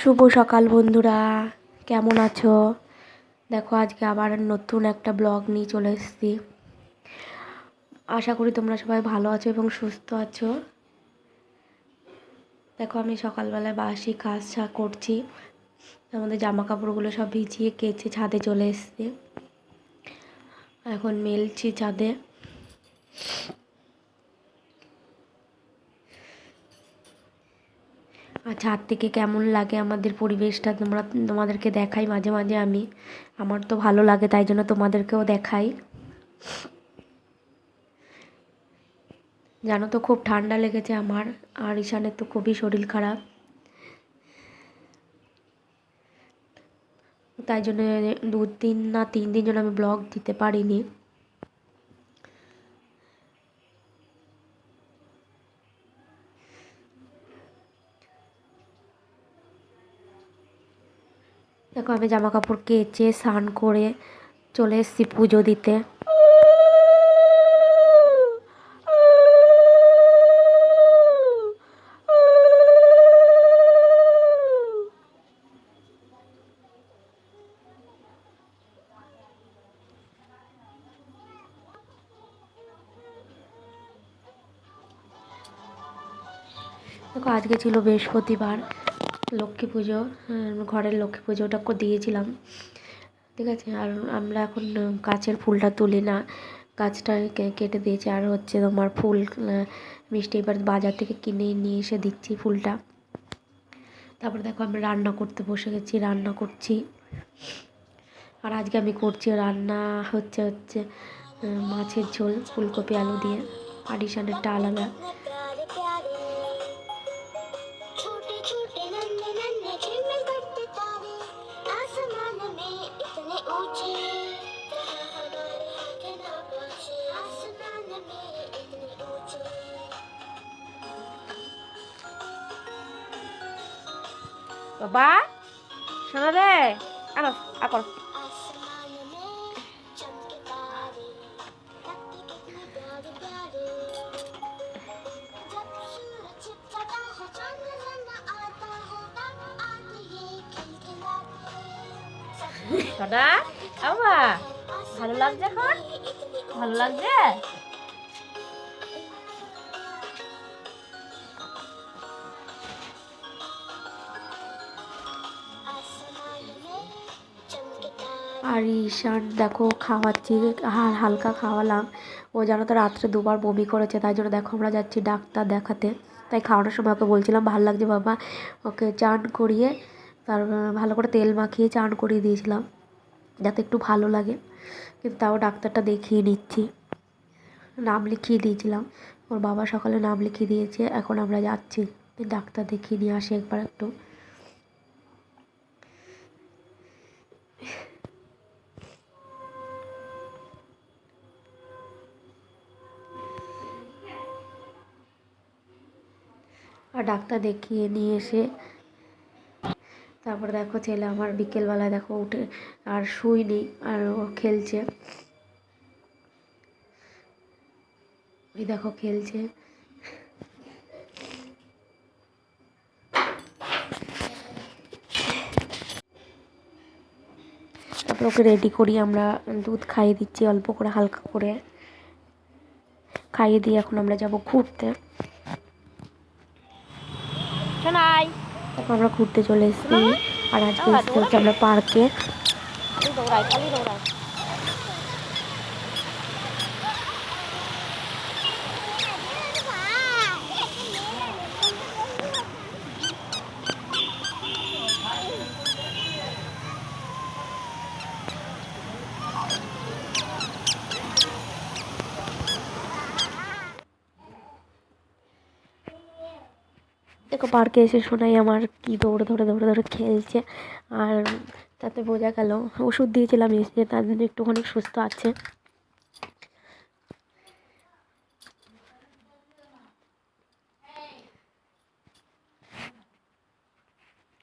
শুভ সকাল বন্ধুরা, কেমন আছো? দেখো আজকে আবার নতুন একটা ব্লগ নিয়ে চলে এসেছি। আশা করি তোমরা সবাই ভালো আছো এবং সুস্থ আছো। দেখো আমি সকালবেলায় বাসি কাজ করছি। আমাদের জামা কাপড়গুলো সব ভিজিয়ে কেচে ছাদে চলে এসেছি। এখন মেলছি ছাদে। আর ছাদ থেকে কেমন লাগে আমাদের পরিবেশটা তোমাদেরকে দেখাই মাঝে মাঝে। আমার তো ভালো লাগে, তাই জন্য তোমাদেরকেও দেখাই। জানো তো খুব ঠান্ডা লেগেছে আমার, আর ঈশানের তো খুবই শরীর খারাপ, তাই জন্য 2 দিন না 3 দিন জন্য আমি ব্লগ দিতে পারিনি। দেখো আমি জামা কাপড় কেচে স্নান করে চলে এসেছি পুজো দিতে। দেখো আজকে ছিল বৃহস্পতিবার, লক্ষ্মী পুজো। ঘরের লক্ষ্মী পুজোটা দিয়েছিলাম, ঠিক আছে। আর আমরা এখন গাছের ফুলটা তুলি না, গাছটা কেটে দিয়েছি। আর হচ্ছে তোমার ফুল মিষ্টি এবার বাজার থেকে কিনে নিয়ে এসে দিচ্ছি ফুলটা। তারপরে দেখো আমি রান্না করতে বসে গেছি, রান্না করছি। আর আজকে আমি করছি রান্না হচ্ছে মাছের ঝোল ফুলকপি আলু দিয়ে। আর ঈশানেরটা আলাদা। বাবা শোনো রে, আনো আকর। সোনা বাবা ভালো লাগছে, এখন ভালো লাগছে। আর ঈশান দেখো খাওয়াচ্ছি, হালকা খাওয়ালাম। ও জানো তো রাত্রে 2বার বমি করেছে, তাই জন্য দেখো আমরা যাচ্ছি ডাক্তার দেখাতে। তাই খাওয়ানোর সময় ওকে বলছিলাম ভালো লাগছে বাবা, ওকে চান করিয়ে তার ভালো করে তেল মাখিয়ে চান করিয়ে দিয়েছিলাম যাতে একটু ভালো লাগে। কিন্তু তাও ডাক্তারটা দেখিয়ে নিচ্ছি, নাম লিখিয়ে দিয়েছিলাম। ওর বাবা সকালে নাম লিখিয়ে দিয়েছে, এখন আমরা যাচ্ছি ডাক্তার দেখিয়ে নিয়ে আসি একবার একটু। আর ডাক্তার দেখিয়ে নিয়ে এসে তারপরে দেখো ছেলে আমার বিকেলবেলায় দেখো উঠে আর শুইনি, আর ও খেলছে। ওই দেখো খেলছে। তারপর ওকে রেডি করি, আমরা দুধ খাইয়ে দিচ্ছি অল্প করে হালকা করে খাইয়ে দিয়ে এখন আমরা যাব ঘুরতে। শোনাই এখন আমরা ঘুরতে চলে এসেছি। আর আজকে এসেছি হচ্ছে আমরা পার্কে। দেখো পার্কে এসে শোনাই আমার কি দৌড়ে ধরে দৌড়ে ধরে খেলছে। আর তাতে বোঝা গেল ওষুধ দিয়েছিলাম এসে, তার জন্য একটুখানি সুস্থ আছে।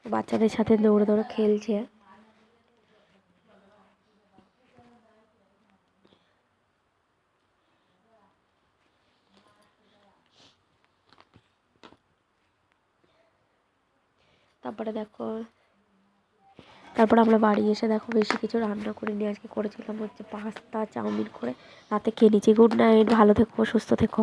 বাচ্চাদের সাথে দৌড়ে দৌড়ে খেলছে। তারপরে দেখো, তারপর আমরা বাড়ি এসে দেখো বেশি কিছু রান্না করে নিয়ে আজকে করেছিলাম হচ্ছে পাস্তা চাউমিন করে রাতে খেয়ে নিচ্ছি। গুড নাইট, ভালো থেকো, সুস্থ থেকো।